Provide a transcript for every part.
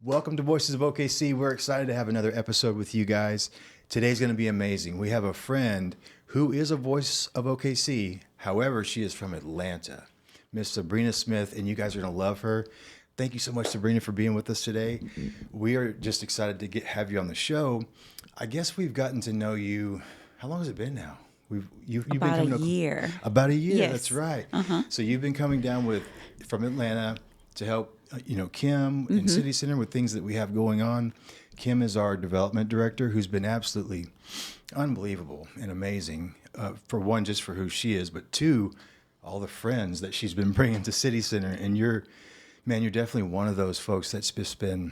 Welcome to Voices of OKC. We're excited to have another episode with you guys. Today's going to be amazing. We have a friend who is a voice of OKC. However, she is from Atlanta, Miss Sabrina Smith, and you guys are going to love her. Thank you so much, Sabrina, for being with us today. We are just excited to have you on the show. I guess we've gotten to know you. How long has it been now? You've been coming a year. About a year. Yes. That's right. Uh-huh. So you've been coming down from Atlanta to help Kim in City Center with things that we have going on. Kim is our development director, who's been absolutely unbelievable and amazing. For one, just for who she is, but two, all the friends that she's been bringing to City Center. And you're definitely one of those folks that's just been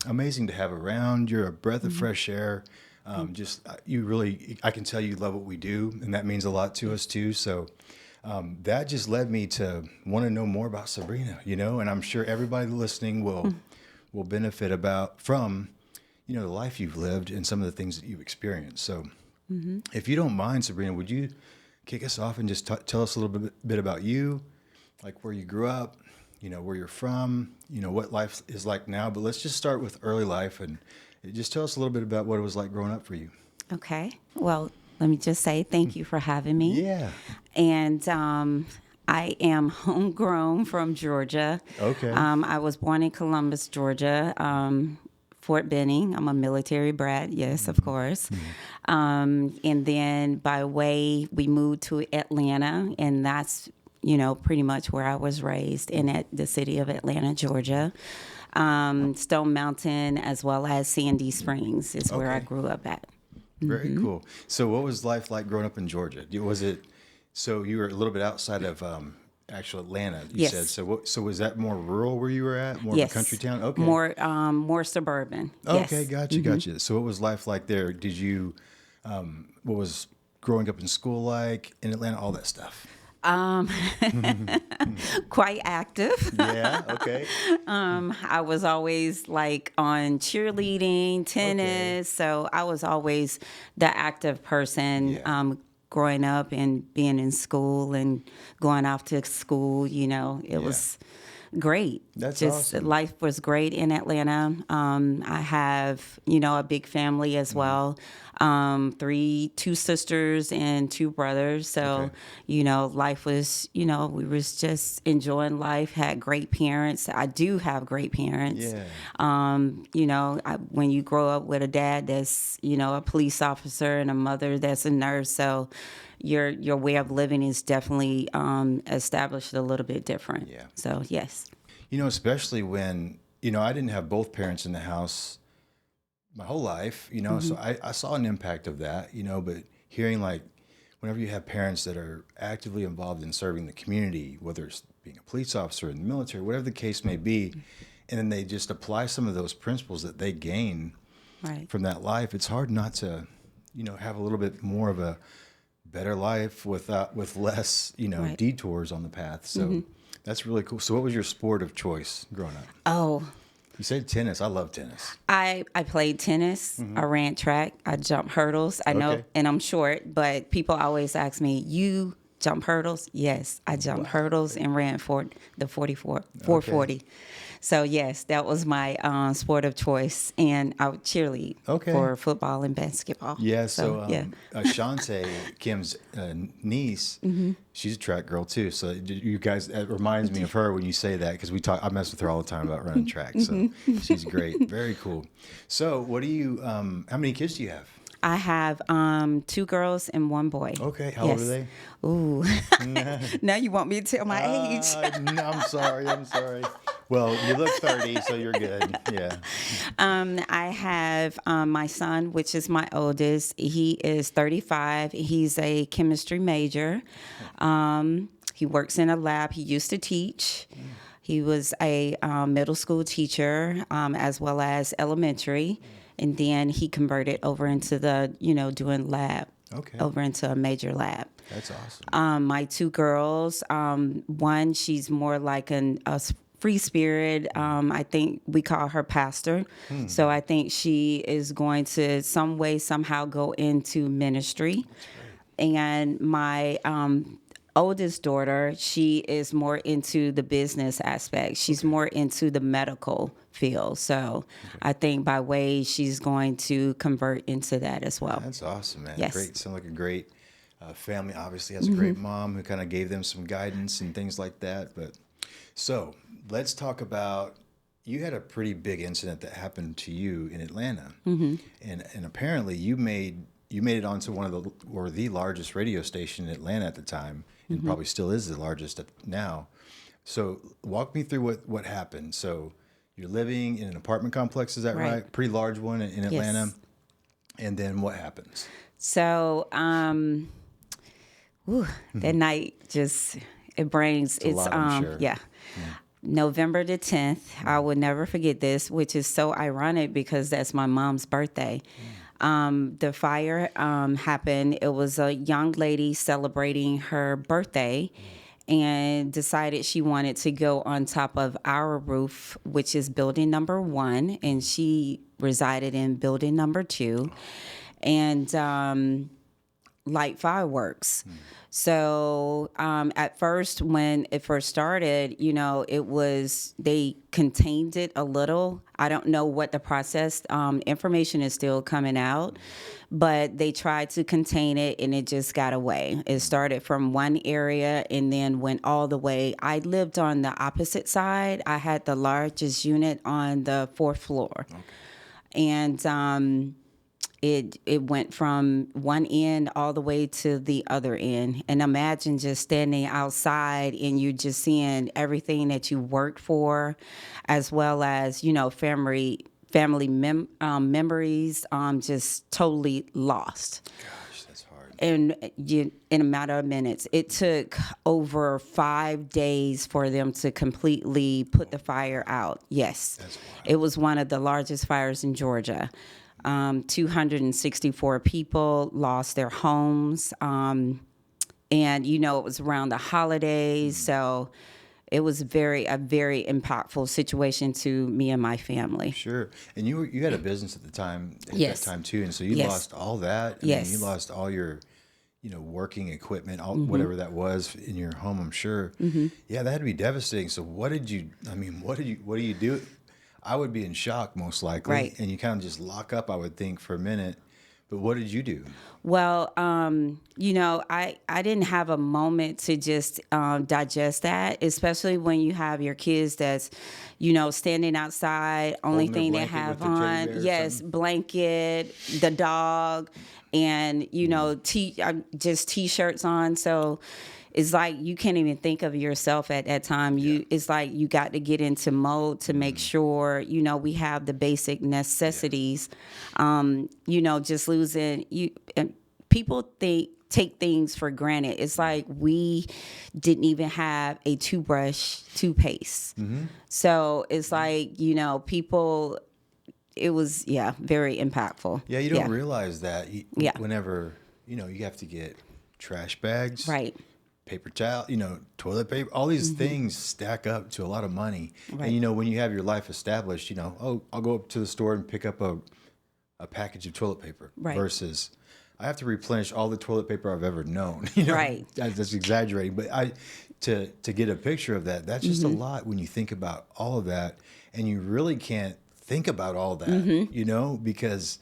amazing to have around. You're a breath of fresh air. I can tell you love what we do, and that means a lot to us too. So that just led me to want to know more about Sabrina, and I'm sure everybody listening will benefit from the life you've lived and some of the things that you've experienced. So if you don't mind, Sabrina, would you kick us off and just tell us a little bit about you, like where you grew up, where you're from, what life is like now. But let's just start with early life and just tell us a little bit about what it was like growing up for you. Okay. Well, let me just say thank you for having me. Yeah. And I am homegrown from Georgia. Okay. I was born in Columbus, Georgia, Fort Benning. I'm a military brat, yes, of course. And then we moved to Atlanta, and that's, pretty much where I was raised, at the city of Atlanta, Georgia. Stone Mountain as well as Sandy Springs is where I grew up at. Very cool. So what was life like growing up in Georgia? So you were a little bit outside of actual Atlanta, you said. So was that more rural where you were at? More of a country town? Okay. More suburban. Okay, yes. Gotcha. So what was life like there? Did you, what was growing up in school like in Atlanta, all that stuff? Quite active. Yeah, okay. I was always on cheerleading, tennis. So I was always the active person, growing up and being in school and going off to school, it was great. That's just awesome. Life was great in Atlanta. I have, a big family as well. 2 sisters and 2 brothers. So, life was, we was just enjoying life, had great parents. I do have great parents. Yeah. When you grow up with a dad that's, a police officer and a mother that's a nurse. So your way of living is definitely established a little bit different. Yeah. So, yes. Especially when, I didn't have both parents in the house my whole life, so I saw an impact of that, but hearing whenever you have parents that are actively involved in serving the community, whether it's being a police officer in the military, whatever the case may be, and then they just apply some of those principles that they gain from that life, it's hard not to, have a little bit more of a better life with less, detours on the path. So that's really cool. So what was your sport of choice growing up? Oh, you said tennis. I love tennis. I played tennis. I ran track. I jumped hurdles. I know, and I'm short, but people always ask me, you jump hurdles? Yes, I jumped hurdles and ran for the 440. So, yes, that was my sport of choice. And I would cheerlead for football and basketball. Yeah, so Shante, Kim's niece, she's a track girl too. So you guys, it reminds me of her when you say that, because I mess with her all the time about running track. So she's great. Very cool. So what do you, how many kids do you have? I have 2 girls and 1 boy. Okay, how old are they? Ooh, now you want me to tell my age? No, I'm sorry. Well, you look 30, so you're good. Yeah. I have my son, which is my oldest. He is 35. He's a chemistry major. He works in a lab. He used to teach. He was a middle school teacher as well as elementary. And then he converted over into doing lab, over into a major lab. That's awesome. My 2 girls, one, she's more like a free spirit. I think we call her pastor. So I think she is going to some way, somehow go into ministry. And my oldest daughter, she is more into the business aspect. She's more into the medical field. So I think by way she's going to convert into that as well. That's awesome, man. Yes. Great. Sounds like a great family. Obviously has a great mom who kind of gave them some guidance and things like that. But so let's talk about, you had a pretty big incident that happened to you in Atlanta. And apparently you made it onto one of the largest radio station in Atlanta at the time, and probably still is the largest now. So walk me through what happened. So you're living in an apartment complex, is that right? Pretty large one in Atlanta. Yes. And then what happens? So that night just, it brings, It's a lot, I'm sure. yeah. November the 10th, I will never forget this, which is so ironic because that's my mom's birthday. The fire happened. It was a young lady celebrating her birthday and decided she wanted to go on top of our roof, which is building number 1, and she resided in building number 2, and light fireworks. So at first, when it first started, they contained it a little. I don't know what the process, information is still coming out, but they tried to contain it and it just got away. It started from one area and then went all the way. I lived on the opposite side. I had the largest unit on the 4th floor. Okay. And it went from one end all the way to the other end. And imagine just standing outside and you just seeing everything that you worked for, as well as, family memories, just totally lost. Gosh, that's hard. And in a matter of minutes, it took over 5 days for them to completely put the fire out. Yes. That's wild. It was one of the largest fires in Georgia. 264 people lost their homes. And, it was around the holidays. So it was a very impactful situation to me and my family. Sure. And you had a business at the time, Yes. that time too. And so you Yes. lost all that. Yes. You lost all your, working equipment, whatever that was in your home, I'm sure. Yeah, that had to be devastating. So what do you do? I would be in shock most likely. Right. And you kind of just lock up, I would think, for a minute. But what did you do? Well, I didn't have a moment to just digest that, especially when you have your kids that's, standing outside, only Holding their thing they blanket have with their teddy on, bear or yes, something? blanket, the dog, and, just T-shirts on. So it's like you can't even think of yourself at that time. It's like you got to get into mode to make sure, we have the basic necessities. Just losing you. And people take things for granted. It's like we didn't even have a toothpaste. So it's like, people. It was, very impactful. Yeah, you don't realize that Yeah. whenever, you have to get trash bags. Right. Paper towel, toilet paper, all these things stack up to a lot of money. Right. And, when you have your life established, I'll go up to the store and pick up a package of toilet paper Right. versus I have to replenish all the toilet paper I've ever known. Right. That's exaggerating, but to get a picture of that, that's just a lot when you think about all of that, and you really can't think about all that, because,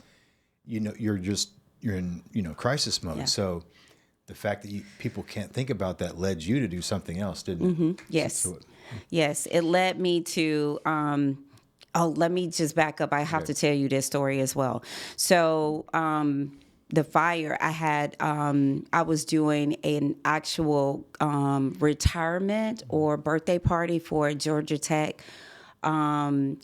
you're in, crisis mode. Yeah. So the fact that people can't think about that led you to do something else, didn't it? Yes. Yes. It led me to, let me just back up. I have to tell you this story as well. So, the fire I had, I was doing an actual, retirement or birthday party for Georgia Tech.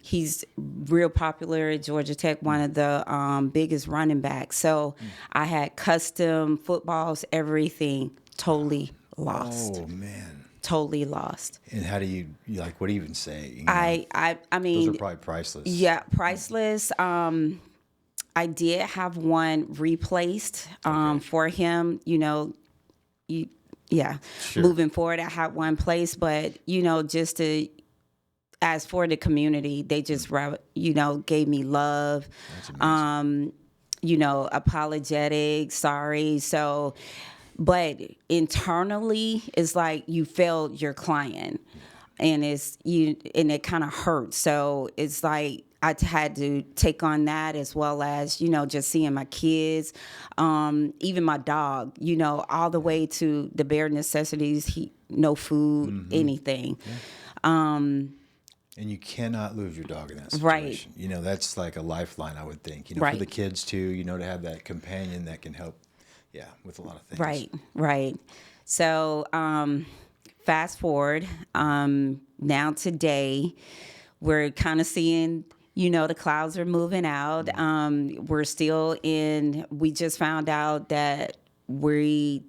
He's real popular at Georgia Tech, one of the biggest running backs. So I had custom footballs, everything, totally lost. Oh man, totally lost. And how do you what do you even say? I mean, those are probably priceless. Yeah, priceless. I did have one replaced for him. Sure. Moving forward, I had one placed, but just to. As for the community, they just, gave me love, That's amazing. apologetic, sorry. So but internally it's like you failed your client, and it kind of hurts. So it's like I had to take on that, as well as, just seeing my kids, even my dog, all the way to the bare necessities, no food, anything. And you cannot lose your dog in that situation. Right. That's like a lifeline, I would think, for Right. the kids too, to have that companion that can help, with a lot of things. Right. So, fast forward, now today, we're kind of seeing, the clouds are moving out. We just found out that we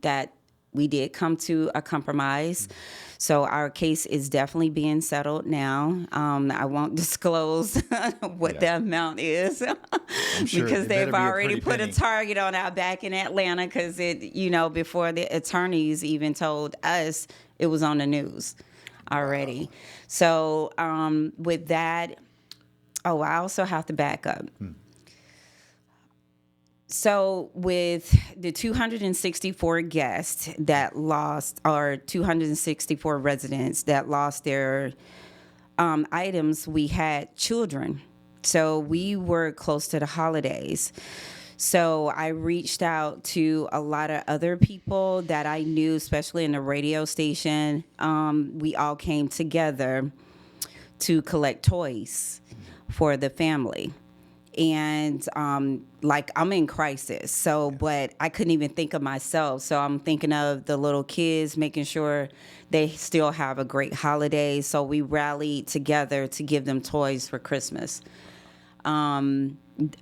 did come to a compromise. So our case is definitely being settled now. I won't disclose what the amount is Sure because it they've better be a already pretty put penny. a target on our back in Atlanta, because before the attorneys even told us, it was on the news already. Wow. So with that, I also have to back up. So with the 264 guests that lost, or 264 residents that lost their items, we had children. So we were close to the holidays. So I reached out to a lot of other people that I knew, especially in the radio station. We all came together to collect toys for the family. And I'm in crisis. So, but I couldn't even think of myself. So I'm thinking of the little kids, making sure they still have a great holiday. So we rallied together to give them toys for Christmas.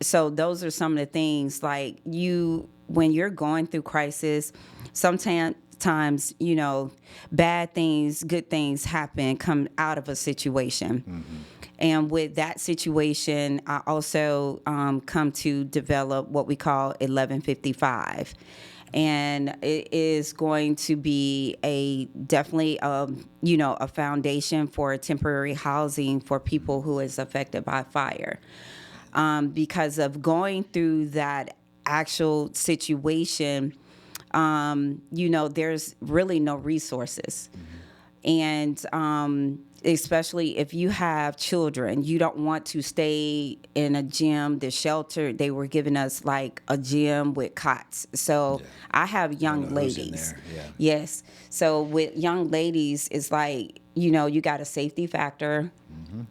So those are some of the things, like, when you're going through crisis, sometimes, bad things, good things come out of a situation. Mm-hmm. And with that situation, I also come to develop what we call 1155. And it is going to be definitely a foundation for temporary housing for people who is affected by fire. Because of going through that actual situation, there's really no resources. Mm-hmm. And especially if you have children, you don't want to stay in a gym. The shelter, they were giving us like a gym with cots. So I have young ladies. Yes. So with young ladies, it's like, you got a safety factor,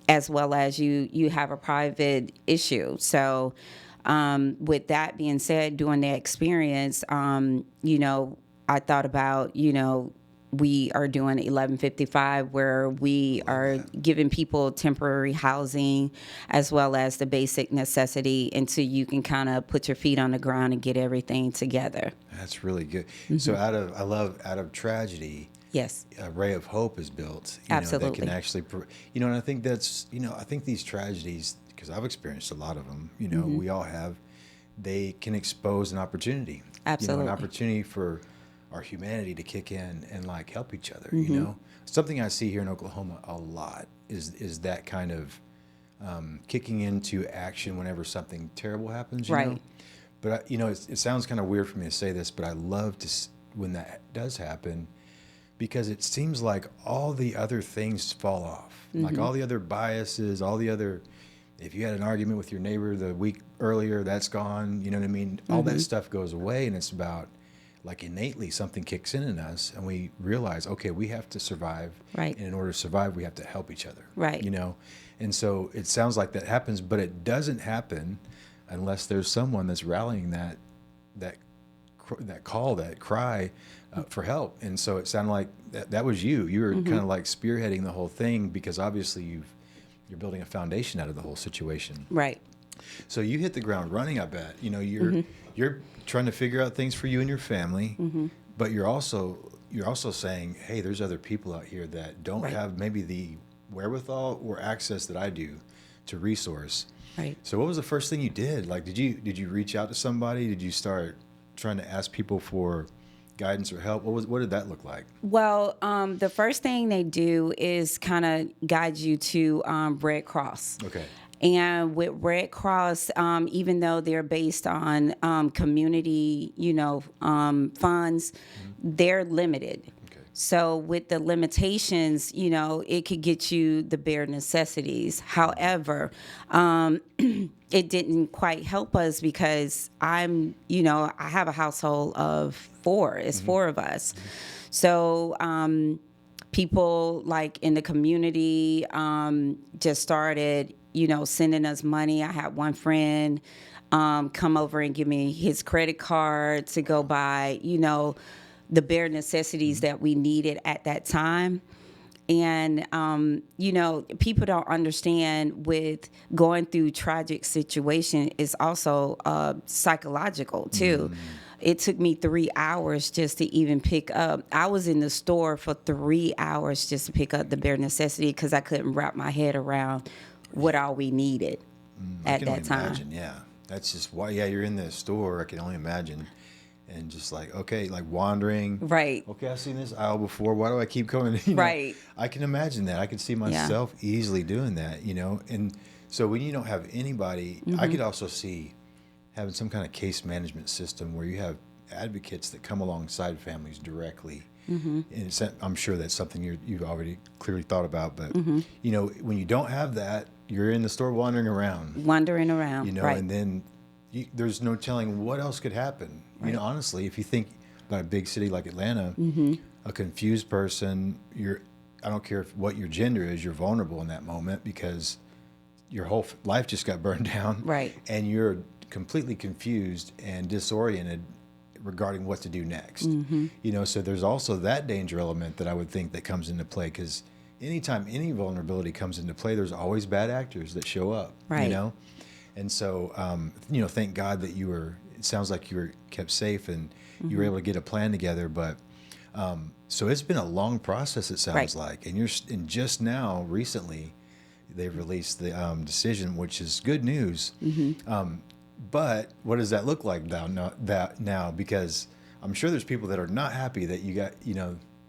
as well as you have a private issue. So with that being said, during the experience, I thought about, we are doing 1155, where we are giving people temporary housing as well as the basic necessity until you can kind of put your feet on the ground and get everything together. That's really good. Mm-hmm. So out of tragedy, yes, a ray of hope is built. Absolutely. That can actually, and I think that's, I think these tragedies, because I've experienced a lot of them, mm-hmm. we all have, they can expose an opportunity. Absolutely. An opportunity for our humanity to kick in and like help each other. Mm-hmm. Something I see here in Oklahoma a lot is that kind of kicking into action whenever something terrible happens. You know? But it sounds kind of weird for me to say this, but I love to when that does happen, because it seems like all the other things fall off, mm-hmm. like all the other biases, all the other. If you had an argument with your neighbor the week earlier, that's gone. You know what I mean? Mm-hmm. All that stuff goes away, and it's about, like, innately something kicks in us, and we realize, okay, we have to survive. Right. And in order to survive, we have to help each other. Right. And so it sounds like that happens, but it doesn't happen unless there's someone that's rallying that call, that cry for help. And so it sounded like that was you. You were mm-hmm. kind of like spearheading the whole thing, because obviously you're building a foundation out of the whole situation. Right. So you hit the ground running, I bet. Mm-hmm. You're trying to figure out things for you and your family, mm-hmm. but you're also saying, hey, there's other people out here that don't have maybe the wherewithal or access that I do to resource. Right. So what was the first thing you did? Like, did you reach out to somebody? Did you start trying to ask people for guidance or help? What did that look like? Well, the first thing they do is kind of guide you to Red Cross. Okay. And with Red Cross, even though they're based on community, funds, they're limited. So with the limitations, it could get you the bare necessities. However, it didn't quite help us because I have a household of 4. It's 4 of us. So people like in the community just started, sending us money. I had one friend come over and give me his credit card to go buy, the bare necessities that we needed at that time. And, people don't understand with going through tragic situation is also psychological too. It took me 3 hours just to even pick up. I was in the store for 3 hours just to pick up the bare necessity because I couldn't wrap my head around what all we needed at that time. Imagine, yeah. That's just why, you're in the store. I can only imagine. And just like, okay, like wandering. Right. Okay, I've seen this aisle before. Why do I keep coming? Right. I can imagine that. I can see myself easily doing that, And so when you don't have anybody, I could also see having some kind of case management system where you have advocates that come alongside families directly. And I'm sure that's something you've already clearly thought about. But, when you don't have that, you're in the store wandering around. Right. And then there's no telling what else could happen. Right. Honestly, if you think about a big city like Atlanta, a confused person, I don't care what your gender is, you're vulnerable in that moment because your whole life just got burned down. Right. And you're completely confused and disoriented regarding what to do next. So there's also that danger element that I would think that comes into play because anytime any vulnerability comes into play, there's always bad actors that show up. Right. And so, thank God that it sounds like you were kept safe and you were able to get a plan together. But so it's been a long process, it sounds like. And just now, recently, they've released the decision, which is good news. But what does that look like now? Because I'm sure there's people that are not happy that you got,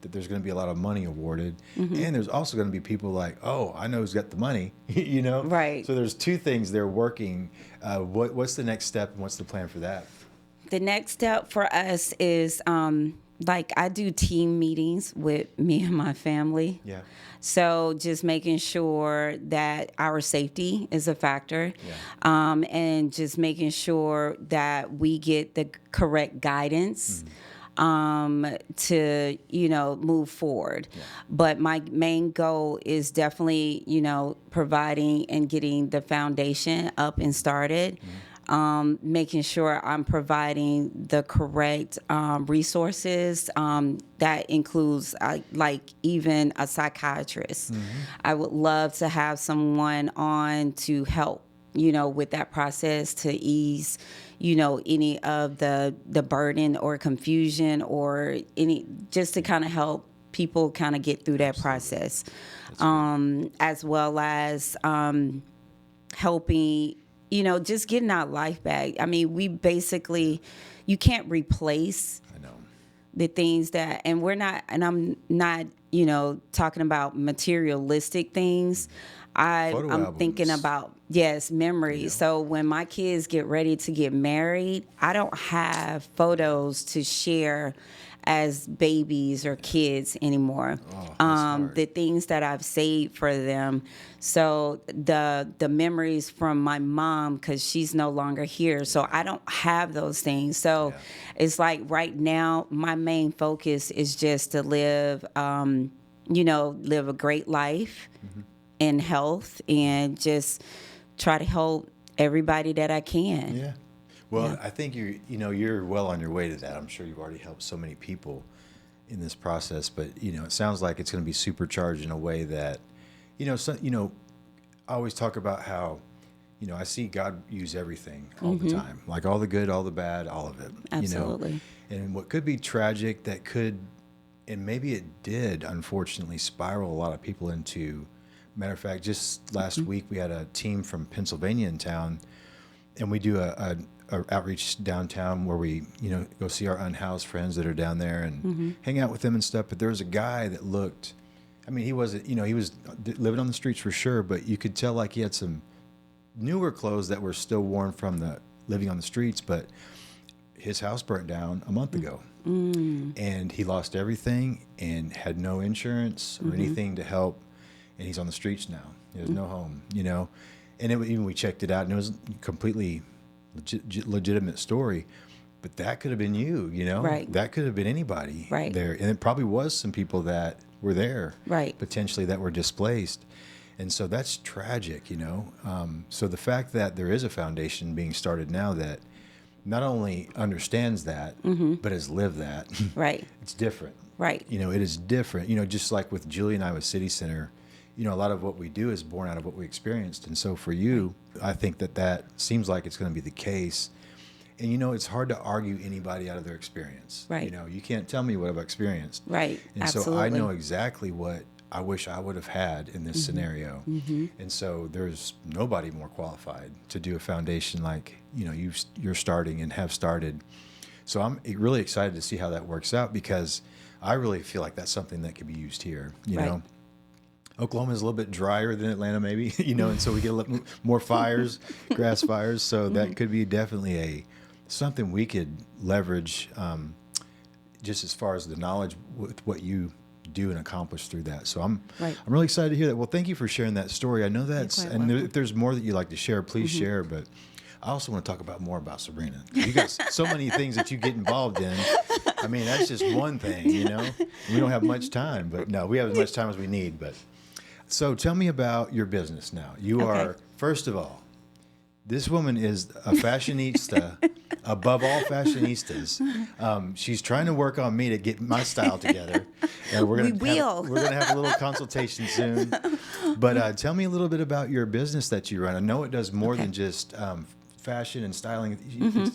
that there's going to be a lot of money awarded. And there's also going to be people like, oh, I know who's got the money, Right. So there's 2 things they're working. What's the next step and what's the plan for that? The next step for us is I do team meetings with me and my family. Yeah. So just making sure that our safety is a factor, and just making sure that we get the correct guidance to, move forward. Yeah. But my main goal is definitely, providing and getting the foundation up and started. Making sure I'm providing the correct resources. That includes like even a psychiatrist. I would love to have someone on to help, with that process to ease, any of the burden or confusion or just to kind of help people kind of get through that process, as well as helping. Just getting our life back. I mean, you can't replace the things that, and I'm not, talking about materialistic things. I'm thinking about, memories. So when my kids get ready to get married, I don't have photos to share as babies or kids anymore. The things that I've saved for them. So the memories from my mom, because she's no longer here. So I don't have those things. So it's like right now, my main focus is just to live a great life in health and just try to help everybody that I can. Yeah. Well, I think you're well on your way to that. I'm sure you've already helped so many people in this process, but it sounds like it's going to be supercharged in a way that, I always talk about how, I see God use everything all the time, like all the good, all the bad, all of it. Absolutely. And what could be tragic that could, and maybe it did, unfortunately, spiral a lot of people into. Matter of fact, just last week we had a team from Pennsylvania in town, and we do a outreach downtown where we, go see our unhoused friends that are down there and hang out with them and stuff. But there was a guy that looked, he wasn't, he was living on the streets for sure, but you could tell like he had some newer clothes that were still worn from the living on the streets, but his house burnt down a month ago. And he lost everything and had no insurance or anything to help. And he's on the streets now. He has no home, you know. And even we checked it out, and it was a completely legitimate story. But that could have been you, you know. Right. That could have been anybody there. And it probably was some people that were there, potentially, that were displaced. And so that's tragic, you know. So the fact that there is a foundation being started now that not only understands that, but has lived that. Right. It's different. Right. You know, it is different. You know, just like with Julie and I with City Center, you know, a lot of what we do is born out of what we experienced. And so for you, I think that seems like it's going to be the case. And, you know, it's hard to argue anybody out of their experience. Right. You know, you can't tell me what I've experienced. Right. And Absolutely. so I know exactly what I wish I would have had in this scenario. And so there's nobody more qualified to do a foundation like, you know, you're starting and have started. So I'm really excited to see how that works out, because I really feel like that's something that could be used here. You know, Oklahoma is a little bit drier than Atlanta, maybe, you know, and so we get a little more fires, grass fires. So that could be definitely something we could leverage, just as far as the knowledge with what you do and accomplish through that. So I'm really excited to hear that. Well, thank you for sharing that story. I know that's, and if there's more that you'd like to share, please share. But I also want to talk about more about Sabrina. You got so many things that you get involved in. I mean, that's just one thing, you know. We don't have much time, but no, we have as much time as we need. But so tell me about your business now. You are, first of all, this woman is a fashionista, above all fashionistas. She's trying to work on me to get my style together. And we're gonna have a little consultation soon. But tell me a little bit about your business that you run. I know it does more than just fashion and styling.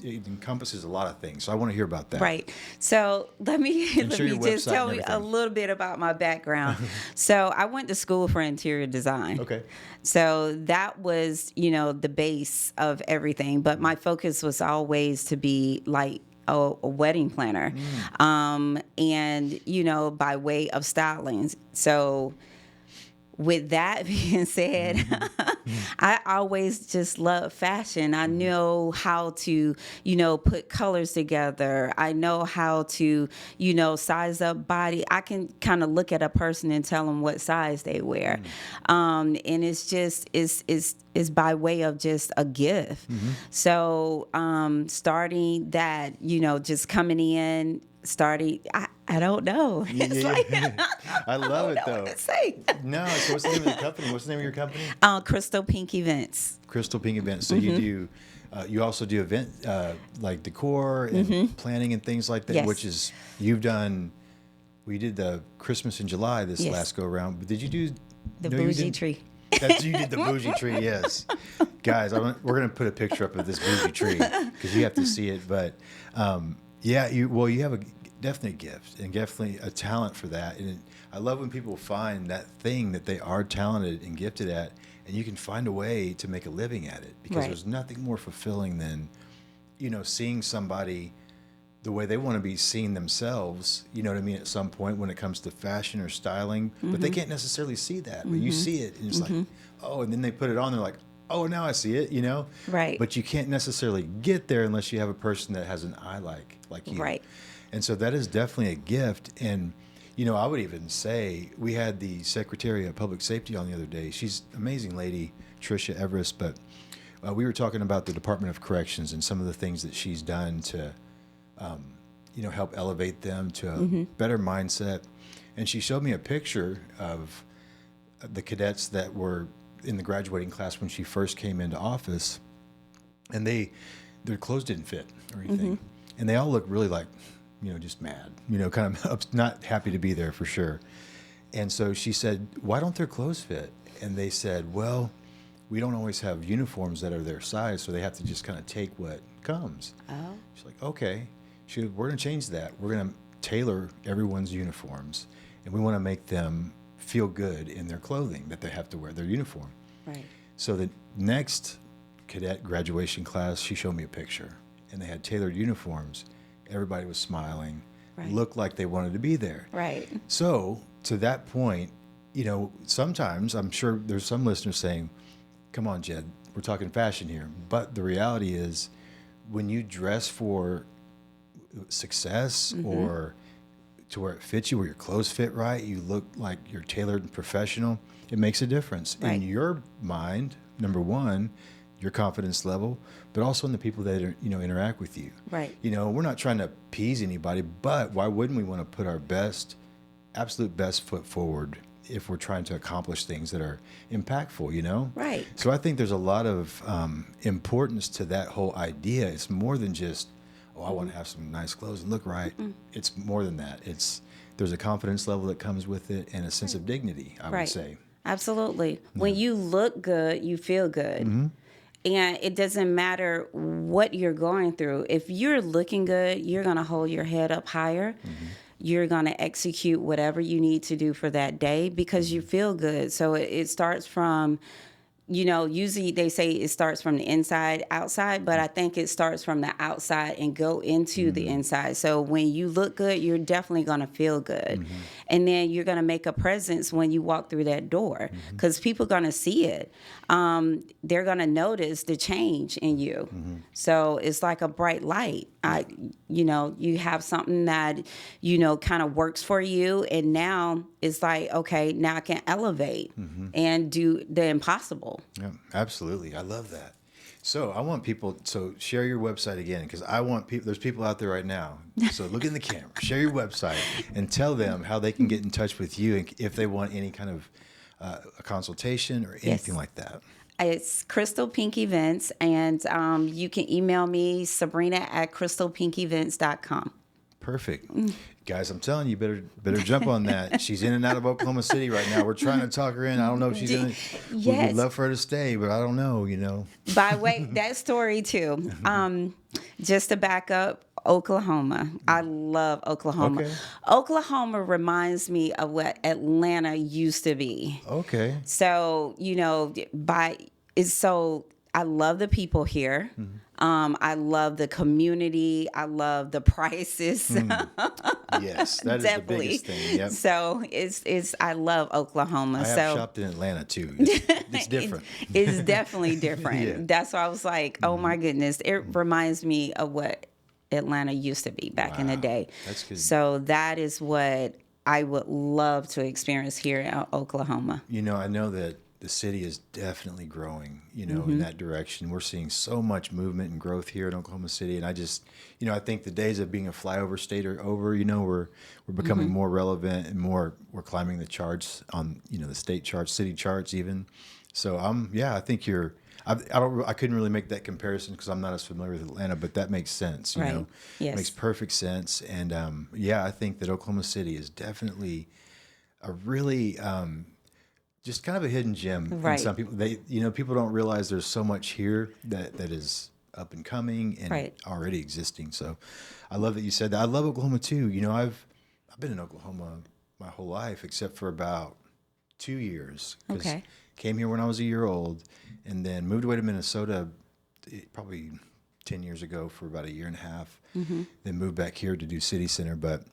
It encompasses a lot of things. So I want to hear about that. Right. So let me just tell you a little bit about my background. So I went to school for interior design. Okay. So that was, you know, the base of everything. But my focus was always to be like a wedding planner. And, you know, by way of styling. So with that being said, I always just loved fashion. I know how to, you know, put colors together. I know how to, you know, size up body. I can kind of look at a person and tell them what size they wear. And it's just, is by way of just a gift. So starting that, you know, just coming in, I don't know. It's like, I love it though. What to say. No, so what's the name of the company? What's the name of your company? Crystal Pink Events. Crystal Pink Events. So you do, you also do event like decor and planning and things like that, which is you've done. We did the Christmas in July this last go around. But did you do the bougie tree? You did the bougie tree, yes. Guys, we're going to put a picture up of this bougie tree because you have to see it. But yeah, you have a definite gift and definitely a talent for that. And I love when people find that thing that they are talented and gifted at, and you can find a way to make a living at it, because there's nothing more fulfilling than, you know, seeing somebody the way they want to be seen themselves, you know what I mean, at some point when it comes to fashion or styling, but they can't necessarily see that, but you see it and it's like, oh, and then they put it on, they're like, oh, now I see it, you know? Right. But you can't necessarily get there unless you have a person that has an eye like you. Right. And so that is definitely a gift. And, you know, I would even say we had the Secretary of Public Safety on the other day. She's an amazing lady, Tricia Everest, but we were talking about the Department of Corrections and some of the things that she's done to, you know, help elevate them to a better mindset. And she showed me a picture of the cadets that were in the graduating class when she first came into office, and their clothes didn't fit or anything. And they all look really like, you know, just mad, you know, kind of not happy to be there for sure. And so she said, why don't their clothes fit? And they said, well, we don't always have uniforms that are their size, so they have to just kind of take what comes. Oh. She's like, okay. She said, we're going to change that. We're going to tailor everyone's uniforms, and we want to make them feel good in their clothing that they have to wear, their uniform. Right. So the next cadet graduation class, she showed me a picture, and they had tailored uniforms. Everybody was smiling, looked like they wanted to be there. Right. So to that point, you know, sometimes I'm sure there's some listeners saying, come on, Jed, we're talking fashion here, but the reality is when you dress for success or to where it fits you, where your clothes fit right, you look like you're tailored and professional, it makes a difference in your mind, number one, your confidence level, but also in the people that are, interact with you. Right. We're not trying to appease anybody, but why wouldn't we want to put our absolute best foot forward if we're trying to accomplish things that are impactful, Right. So I think there's a lot of importance to that whole idea. It's more than just, I want to have some nice clothes and look right. It's more than that. There's a confidence level that comes with it and a sense of dignity, I would say. Absolutely. When you look good, you feel good. And it doesn't matter what you're going through. If you're looking good, you're going to hold your head up higher. You're going to execute whatever you need to do for that day because you feel good. So it starts from, usually they say it starts from the inside outside, but I think it starts from the outside and go into the inside. So when you look good, you're definitely going to feel good. And then you're going to make a presence when you walk through that door because people are going to see it. They're going to notice the change in you. So it's like a bright light. You have something that, kind of works for you. And now it's like, okay, now I can elevate and do the impossible. Yeah, absolutely. I love that. So I want people, share your website again, because I want people, there's people out there right now. So look in the camera, share your website and tell them how they can get in touch with you and if they want any kind of a consultation or anything like that. It's Crystal Pink Events, and you can email me, Sabrina@crystalpinkevents.com. Perfect. Guys, I'm telling you, better jump on that. She's in and out of Oklahoma City right now. We're trying to talk her in. I don't know if she's in. Yes. We'd love for her to stay, but I don't know, By way, that story too. Just to back up, Oklahoma. I love Oklahoma. Okay. Oklahoma reminds me of what Atlanta used to be. Okay. So, I love the people here. I love the community. I love the prices. Yes, that is the biggest thing. Yep. So I love Oklahoma. I have shopped in Atlanta too. It's different. It's definitely different. Yeah. That's why I was like, oh my goodness. It reminds me of what Atlanta used to be back in the day. That's good. So that is what I would love to experience here in Oklahoma. I know that the city is definitely growing, in that direction. We're seeing so much movement and growth here in Oklahoma City. And I just, I think the days of being a flyover state are over. We're becoming more relevant and we're climbing the charts on, the state charts, city charts even. So I think I couldn't really make that comparison because I'm not as familiar with Atlanta, but that makes sense, Right. Yes. It makes perfect sense. And I think that Oklahoma City is definitely a really, just kind of a hidden gem. Right. And some people, people don't realize there's so much here that is up and coming and already existing. So I love that you said that. I love Oklahoma too. I've been in Oklahoma my whole life except for about 2 years. Okay. Came here when I was a year old and then moved away to Minnesota probably 10 years ago for about a year and a half. Then moved back here to do City Center. But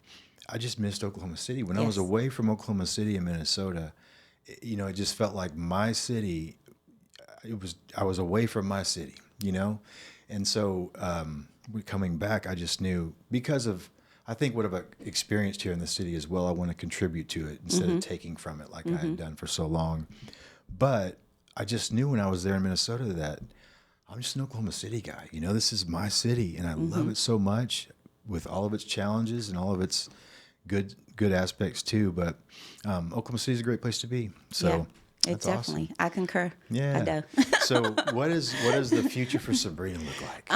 I just missed Oklahoma City. When I was away from Oklahoma City and Minnesota, it just felt like my city. I was away from my city, and so coming back, I just knew because of I think what I've experienced here in the city as well. I want to contribute to it instead of taking from it like I had done for so long. But I just knew when I was there in Minnesota that I'm just an Oklahoma City guy. This is my city, and I love it so much with all of its challenges and all of its good aspects too, but Oklahoma City is a great place to be. So that's definitely awesome. I concur. Yeah. I do. So what does the future for Sabrina look like?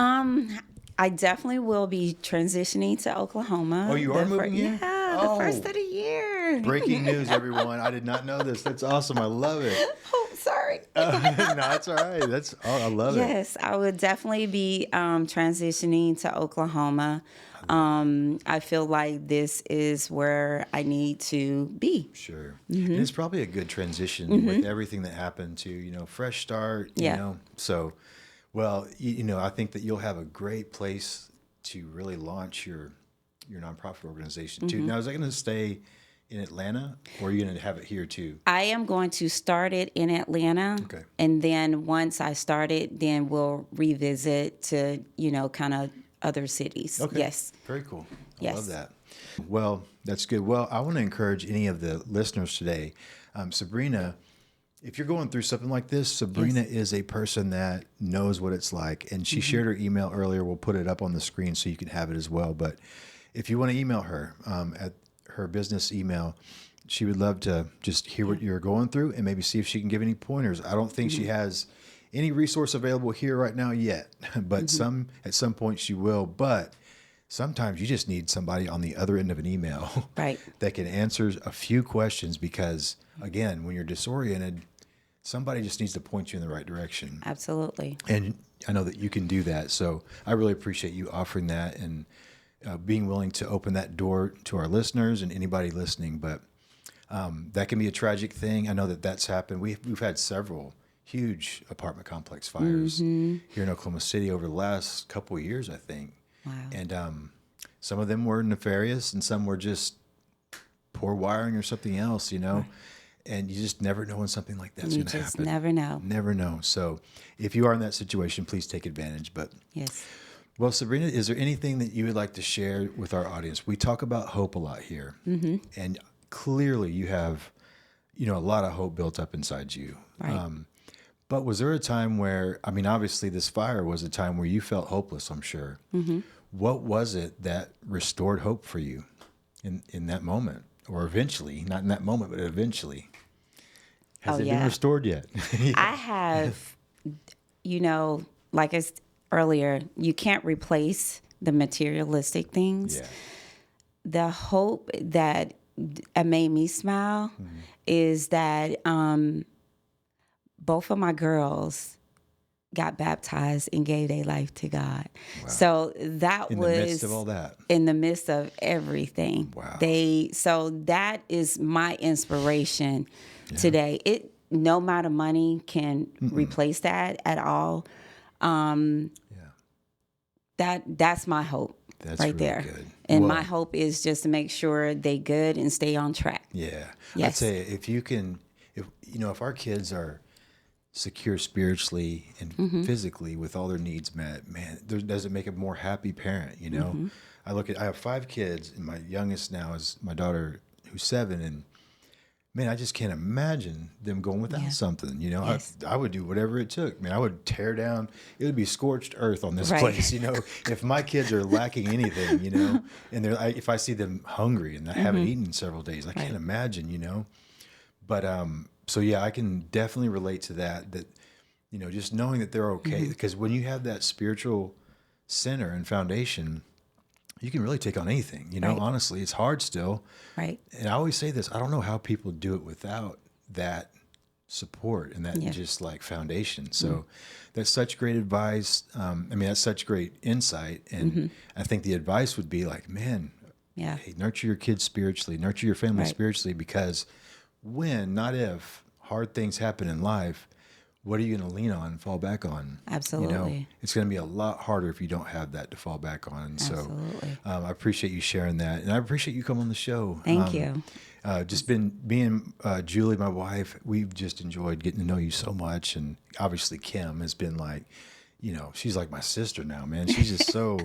I definitely will be transitioning to Oklahoma. Oh, you are moving here? Yeah, the first of the year. Breaking news, everyone! I did not know this. That's awesome. I love it. Oh, sorry. No, that's all right. I love it. Yes, I would definitely be transitioning to Oklahoma. I feel like this is where I need to be. Sure. And it's probably a good transition with everything that happened to, fresh start, So, well, I think that you'll have a great place to really launch your nonprofit organization too. Now, is that going to stay in Atlanta, or are you going to have it here too? I am going to start it in Atlanta. Okay. And then once I start it, then we'll revisit to, kind of other cities. Okay. Yes. Very cool. I Yes. love that. Well, that's good. Well, I want to encourage any of the listeners today. Sabrina, if you're going through something like this, Sabrina is a person that knows what it's like. And she shared her email earlier. We'll put it up on the screen so you can have it as well. But if you want to email her at her business email, she would love to just hear what you're going through and maybe see if she can give any pointers. I don't think she has any resource available here right now yet, but at some point she will. But sometimes you just need somebody on the other end of an email Right. that can answer a few questions because, again, when you're disoriented, somebody just needs to point you in the right direction. Absolutely. And I know that you can do that. So I really appreciate you offering that and being willing to open that door to our listeners and anybody listening. But that can be a tragic thing. I know that that's happened. We've had several huge apartment complex fires here in Oklahoma City over the last couple of years, I think. Wow. And some of them were nefarious and some were just poor wiring or something else, Right. And you just never know when something like that's going to happen. You just never know. Never know. So if you are in that situation, please take advantage. But Yes. well, Sabrina, is there anything that you would like to share with our audience? We talk about hope a lot here. And clearly you have, a lot of hope built up inside you. Right. But was there a time where, obviously this fire was a time where you felt hopeless, I'm sure. What was it that restored hope for you in that moment? Or eventually, not in that moment, but eventually. Has it been restored yet? I have, like I said earlier, you can't replace the materialistic things. Yeah. The hope that made me smile is that both of my girls got baptized and gave their life to God. Wow. So that in was the midst of all that. In the midst of everything. Wow. So that is my inspiration today. No amount of money can replace that at all. That's my hope. That's right really there. Good. And my hope is just to make sure they good and stay on track. Yeah. Yes. I'd say if our kids are secure spiritually and physically with all their needs met, man, does it make a more happy parent, I have 5 kids and my youngest now is my daughter who's 7, and man, I just can't imagine them going without something, Yes. I would do whatever it took. Man, I would tear down, it would be scorched earth on this place, if my kids are lacking anything, and if I see them hungry and I haven't eaten in several days, I can't imagine, but, so yeah, I can definitely relate to that, just knowing that they're okay, because when you have that spiritual center and foundation, you can really take on anything, honestly, it's hard still. Right. And I always say this, I don't know how people do it without that support and that just like foundation. So that's such great advice. That's such great insight. And I think the advice would be like, man, hey, nurture your kids spiritually, nurture your family spiritually, because when, not if, hard things happen in life, what are you going to lean on and fall back on? Absolutely. It's going to be a lot harder if you don't have that to fall back on. Absolutely. So I appreciate you sharing that. And I appreciate you coming on the show. Thank you. Just being Julie, my wife, we've just enjoyed getting to know you so much. And obviously Kim has been like, she's like my sister now, man. She's just so,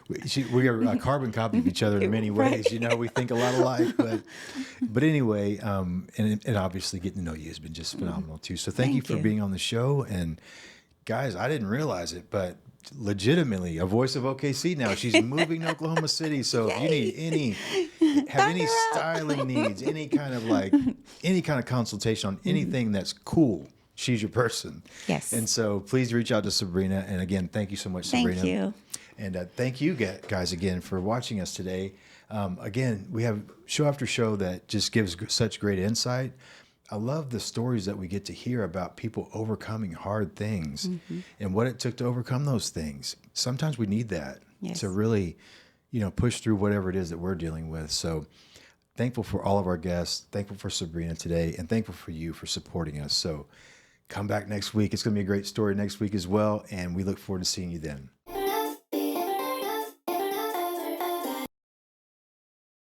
we are a carbon copy of each other in many ways. We think a lot alike, but anyway, and obviously getting to know you has been just phenomenal too. So thank you for being on the show. And guys, I didn't realize it, but legitimately a voice of OKC now. She's moving to Oklahoma City. So if you need any styling needs, any kind of consultation on anything that's cool, she's your person. Yes. And so please reach out to Sabrina. And again, thank you so much, Sabrina. Thank you. And thank you guys again for watching us today. Again, we have show after show that just gives such great insight. I love the stories that we get to hear about people overcoming hard things and what it took to overcome those things. Sometimes we need that to really, push through whatever it is that we're dealing with. So thankful for all of our guests, thankful for Sabrina today, and thankful for you for supporting us. So come back next week. It's going to be a great story next week as well, and we look forward to seeing you then.